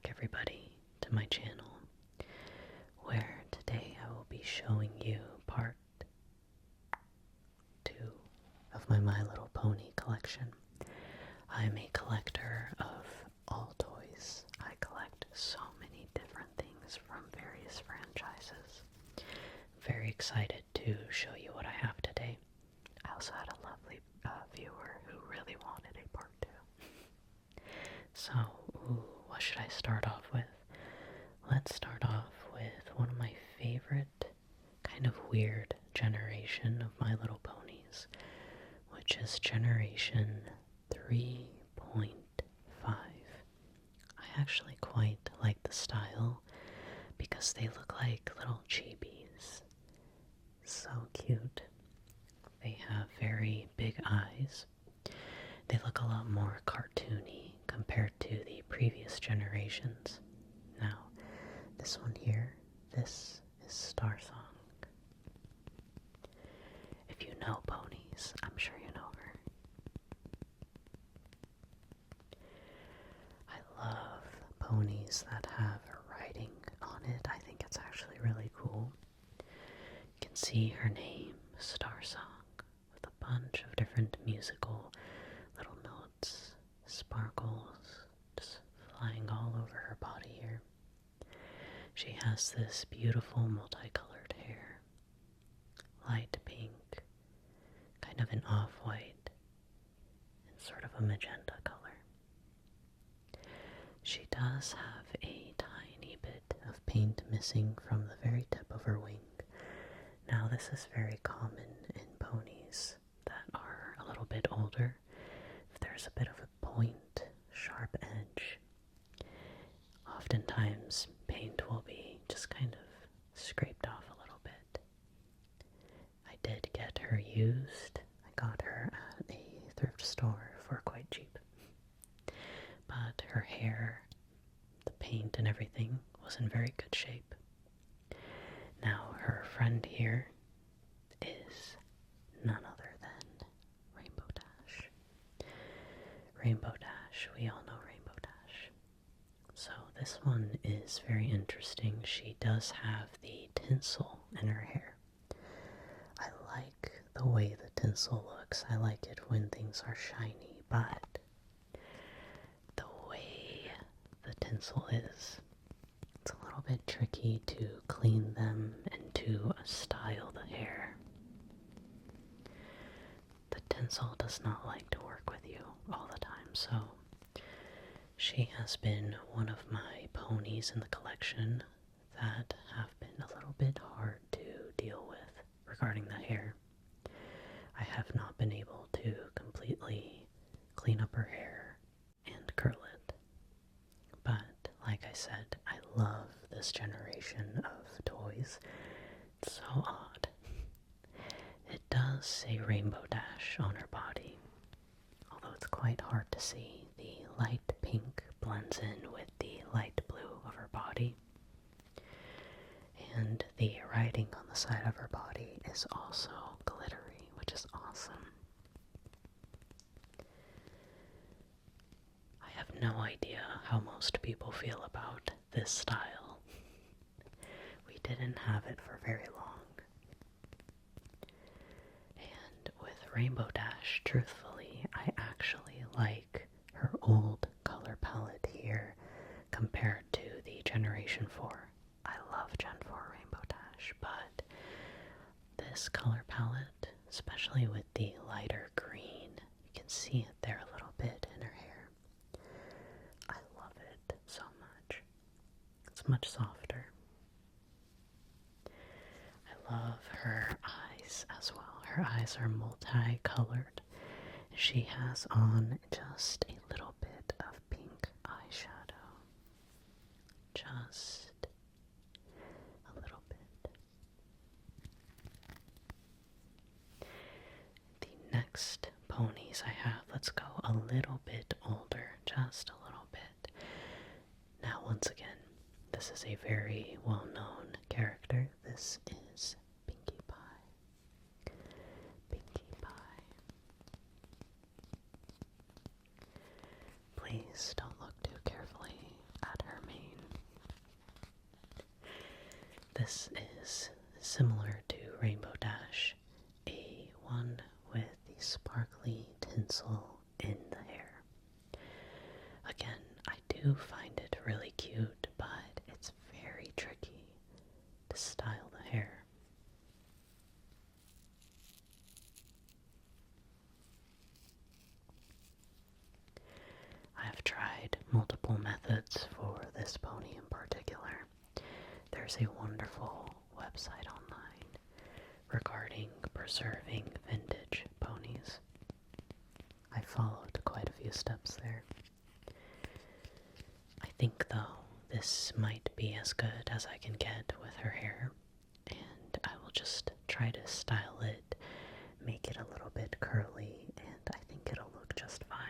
everybody, to my channel, where today I will be showing you part 2 of my My Little Pony collection. I am a collector of all toys. I collect so many different things from various franchises. Very excited to show you what I have today. I also had a lovely viewer who really wanted a part 2. So, what should I start off with? Let's start off with one of my favorite kind of weird generation of My Little Ponies, which is generation 3.5. I actually quite like the style because they look like little chibis. So cute. They have very big eyes. They look a lot more cartoony compared to the previous generations. Now, this one here, this is Star Song. If you know ponies, I'm sure you know her. I love ponies that have writing on it. I think it's actually really cool. You can see her name, Star Song, with a bunch of different musical little notes, sparkles, just flying all over her body here. She has this beautiful multicolored hair, light pink, kind of an off-white, and sort of a magenta color. She does have a tiny bit of paint missing from the very tip of her wing. Now, this is very common in ponies that are a little bit older. If there's a bit of a point, sharp edge, oftentimes paint will be just kind of scraped off a little bit. I did get her used. I got her at a thrift store for quite cheap. But her hair, the paint and everything was in very good shape. Now her friend here is none other than Rainbow Dash. Rainbow Dash, we all know Rainbow Dash. So this one is very interesting. She does have the tinsel in her hair. I like the way the tinsel looks. I like it when things are shiny, but the way the tinsel is, it's a little bit tricky to clean them and to style the hair. The tinsel does not like to work with you all the time, so she has been one of my ponies in the collection that have been a little bit hard to deal with regarding the hair. I have not been able to completely clean up her hair and curl it. But, like I said, I love this generation of toys. It's so odd. It does say Rainbow Dash on her body, although it's quite hard to see. The light pink blends in with the light blue of her body, and the writing on the side of her body is also glittery, which is awesome. I have no idea how most people feel about this style. We didn't have it for very long. And with Rainbow Dash, truthfully, I actually like her old color palette here compared to the Generation 4. I love Gen 4 Rainbow Dash, but this color palette, especially with the lighter green, you can see it there a little bit in her hair. I love it so much. It's much softer. I love her eyes as well. Her eyes are multicolored. She has on just a little bit of pink eyeshadow. Just a little bit. The next ponies I have, let's go a little bit older, just a little bit. Now, once again, this is a very well-known character. This is Pinkie Pie. Pinkie Pie. Please don't look too carefully at her mane. this is similar to Rainbow Dash, a one with the sparkly tinsel in the hair. Again, I do find it really cute, but it's very tricky to style the hair. I have tried multiple methods for this pony in particular. There's a wonderful website online regarding preserving vintage ponies. I followed quite a few steps there. I think, though, this might be as good as I can get with her hair, and I will just try to style it, make it a little bit curly, and I think it'll look just fine.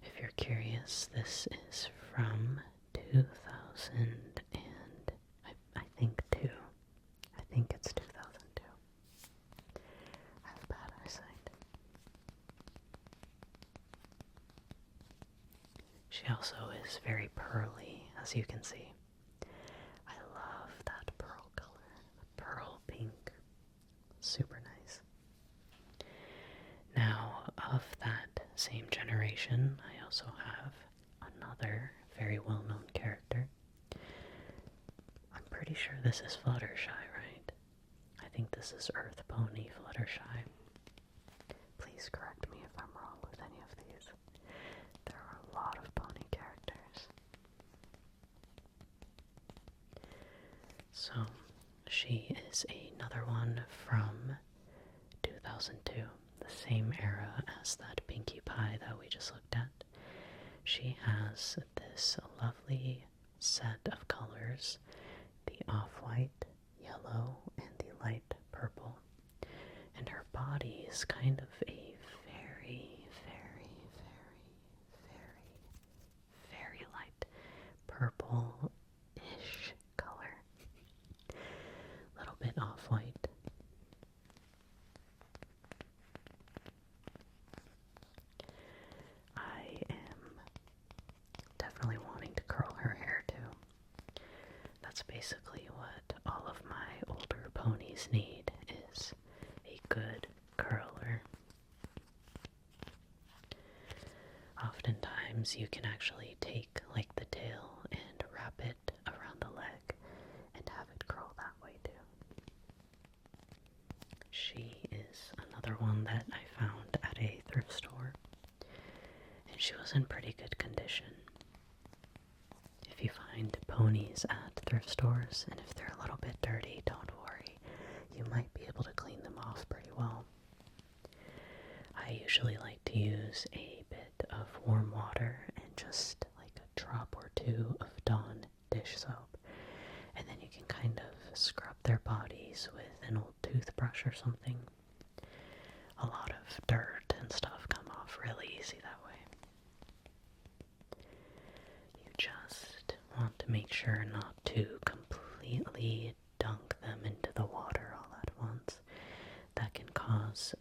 If you're curious, this is from 2000 and I think 2. I think it's 2002. I have bad eyesight. She also is very pearly, as you can see. I love that pearl color, the pearl pink. Super nice. Now, of that same generation, I also have another very well-known character. I'm pretty sure this is Fluttershy, right? I think this is Earth Pony Fluttershy. Please correct me if I'm wrong with any of these. There are a lot of pony characters. So, she is another one from 2002, the same era as that Pinkie Pie that we just looked at. She has this lovely set of colors, the off-white, yellow, and the light purple. And her body is kind of a very, very, very, very, very light purple-ish color. A little bit off-white. I am definitely wanting to curl her hair too. That's basically what all of my older ponies need, is a good curler. Oftentimes you can actually take like the tail and wrap it around the leg and have it curl that way too. She is another one that I found at a thrift store, and she was in pretty good condition. If you find ponies at thrift stores, and if they're a little bit dirty, don't worry. You might be able to clean them off pretty well. I usually like to use a bit of warm water and just like a drop or two of Dawn dish soap. And then you can kind of scrub their bodies with an old toothbrush or something. A lot of dirt and stuff come off really easy that way. You just want to make sure not to completely dunk them into the water all at once. That can cause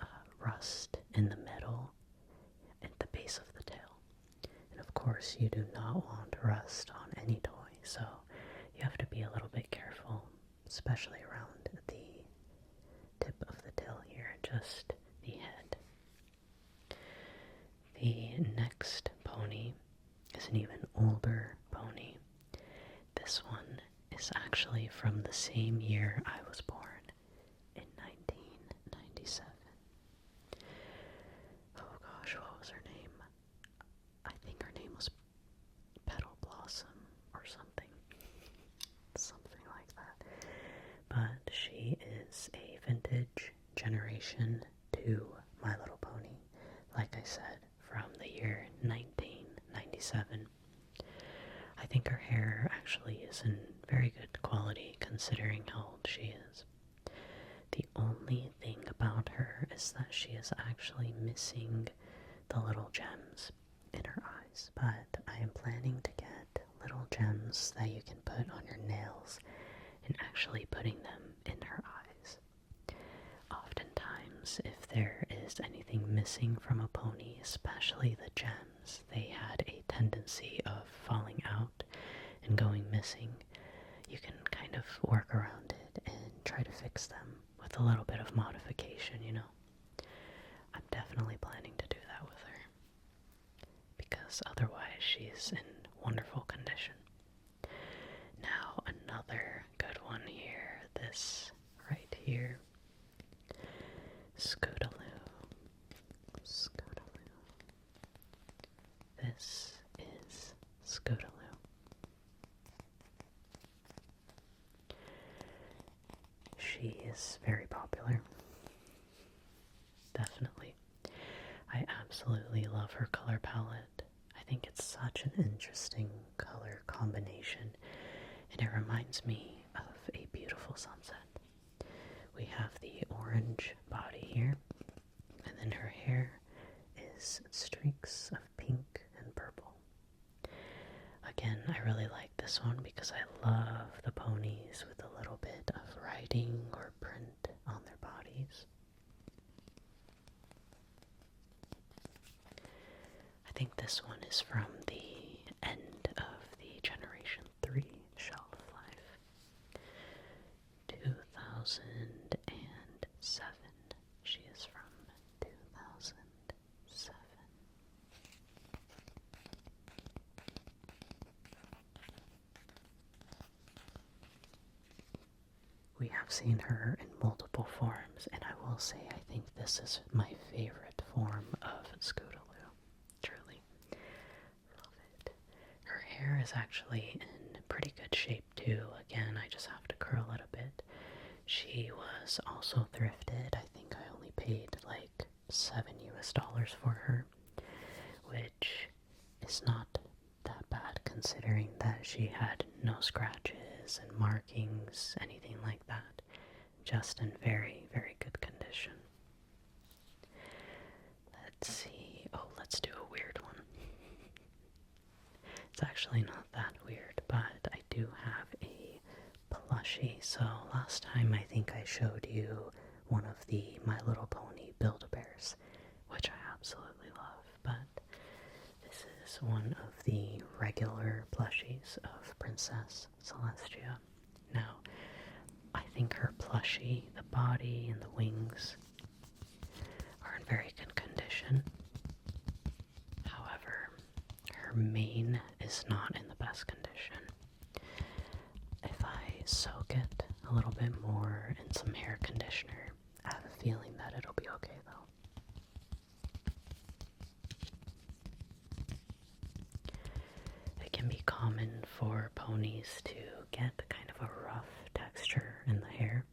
rust in the middle, at the base of the tail. And of course you do not want rust on any toy, so you have to be a little bit careful, especially around the tip of the tail here, just the head. The next pony is an even older pony. This one is actually from the same year I was born, in 1997. Oh gosh, what was her name? I think her name was Petal Blossom or something. Something like that. But she is a vintage Generation 2 My Little Pony. Like I said, from the year 1997. I think her hair actually is in very good quality considering how old she is. The only thing about her is that she is actually missing the little gems in her eyes, but I am planning to get little gems that you can put on your nails and actually putting them in her eyes. Oftentimes, if there is noticed anything missing from a pony, especially the gems, they had a tendency of falling out and going missing. You can kind of work around it and try to fix them with a little bit of modification, you know. I'm definitely planning to do that with her, because otherwise she's in wonderful condition. Now another good one here, this right here. Scootaloo. Scootaloo. This is Scootaloo. She is very popular. Definitely. I absolutely love her color palette. I think it's such an interesting color combination, and it reminds me of a beautiful sunset. We have the orange body here, and then her hair is streaks of pink and purple. Again, I really like this one because I love the ponies with a little bit of writing or print on their bodies. I think this one is from the end of the Generation 3 shelf life. 2007. She is from 2007. We have seen her in multiple forms, and I will say I think this is my favorite form of Scootaloo. Truly. Love it. Her hair is actually in pretty good shape too. Again, I just have to curl it a bit. She was also thrifted. I think I only paid like $7 for her, which is not that bad considering that she had no scratches and markings, anything like that. Just in very, very good condition. Let's see. Oh, let's do a weird one. It's actually not that weird, but I do have a plushie. So last time I think I showed you one of the My Little Pony Build-A-Bears, which I absolutely love, but this is one of the regular plushies of Princess Celestia. Now, I think her plushie, the body and the wings, are in very good condition. However, her mane is not in the best condition. If I soak it a little bit more in some hair conditioner, I have a feeling that it'll be okay though. It can be common for ponies to get kind of a rough texture in the hair,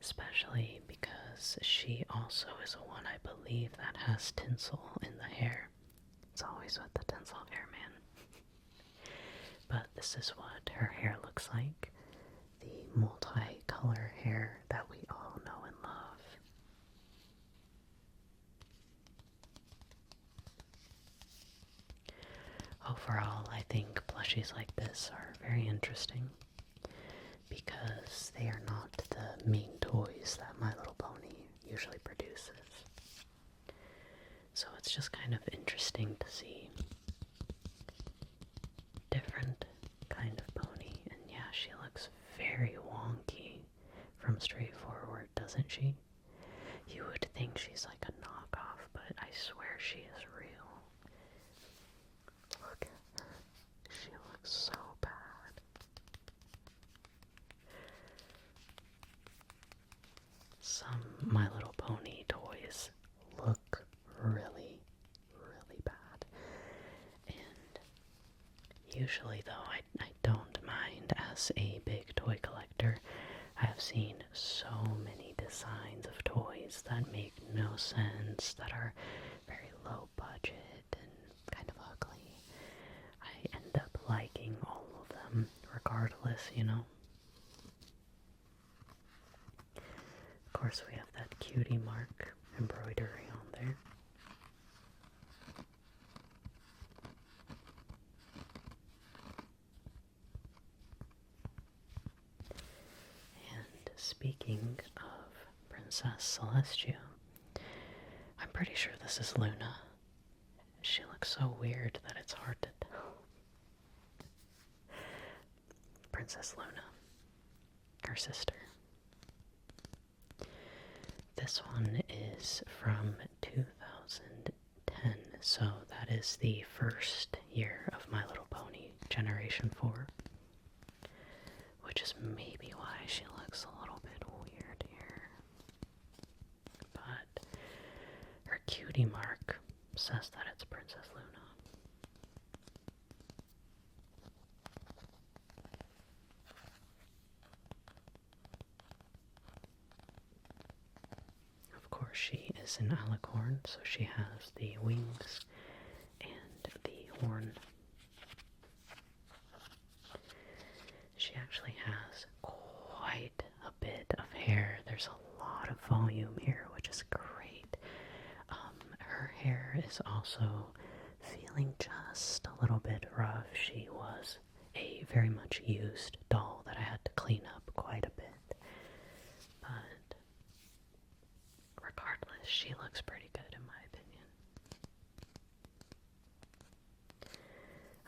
especially because she also is a one, I believe, that has tinsel in the hair. It's always with the tinsel hair, man. But this is what her hair looks like. The multi-color hair that we all know and love. Overall, I think plushies like this are very interesting because they are not the main toys that My Little Pony usually produces. So it's just kind of interesting to see different kind of pony. And yeah, she looks very wonky from straightforward, doesn't she? You would think she's like a knockoff, but I swear she is real. Look at her. She looks so bad. Some My Little Pony toys look really, really bad. And usually though, I don't mind. As a big toy collector, I have seen so many designs of toys that make no sense, that are very low budget and kind of ugly. I end up liking all of them regardless, you know. Of course, we have that cutie mark embroidery on there. And speaking of Princess Celestia, pretty sure this is Luna. She looks so weird that it's hard to tell. Princess Luna. Her sister. This one is from 2010, so that is the first year of My Little Pony Generation 4. Which is maybe why she looks a little bit weird here. But her cutie mark says that it's Princess Luna. Of course, she is an alicorn, so she has the wings and the horn. She actually has quite a bit of hair. There's a lot of volume here, which is great. Her hair is also feeling just a little bit rough. She was a very much used doll that I had to clean up quite a bit. But regardless, she looks pretty good in my opinion.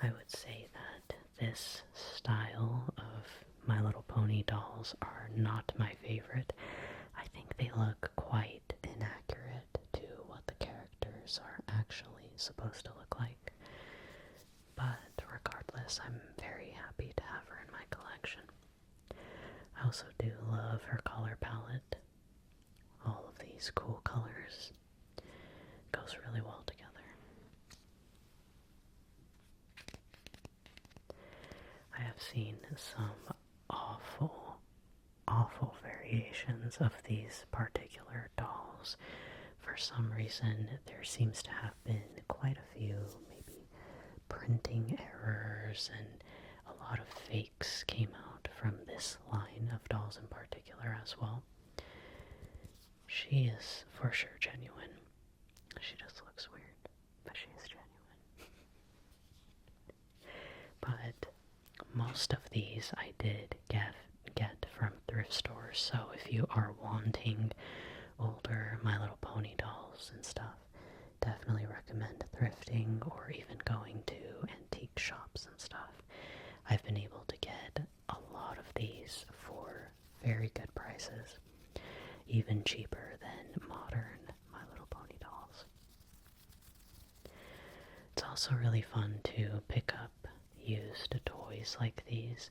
I would say that this style of My Little Pony dolls are not my favorite. I think they look quite inaccurate to what the characters are actually supposed to look like. But regardless, I'm very happy to have her in my collection. I also do love her color palette. All of these cool colors goes really well together. I have seen some awful variations of these particular dolls. For some reason, there seems to have been quite a few, maybe printing errors, and a lot of fakes came out from this line of dolls in particular as well. She is for sure genuine. She just looks weird, but she is genuine. But most of these I did get from thrift stores, so if you are wanting older My Little Pony dolls and stuff, definitely recommend thrifting or even going to antique shops and stuff. I've been able to get a lot of these for very good prices, even cheaper than modern My Little Pony dolls. It's also really fun to pick up used toys like these,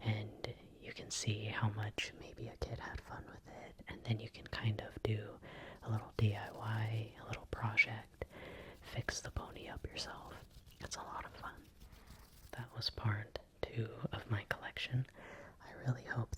and you can see how much maybe a kid had fun with it, and then you can kind of do a little DIY, a little project, fix the pony up yourself. It's a lot of fun. That was part 2 of my collection. I really hope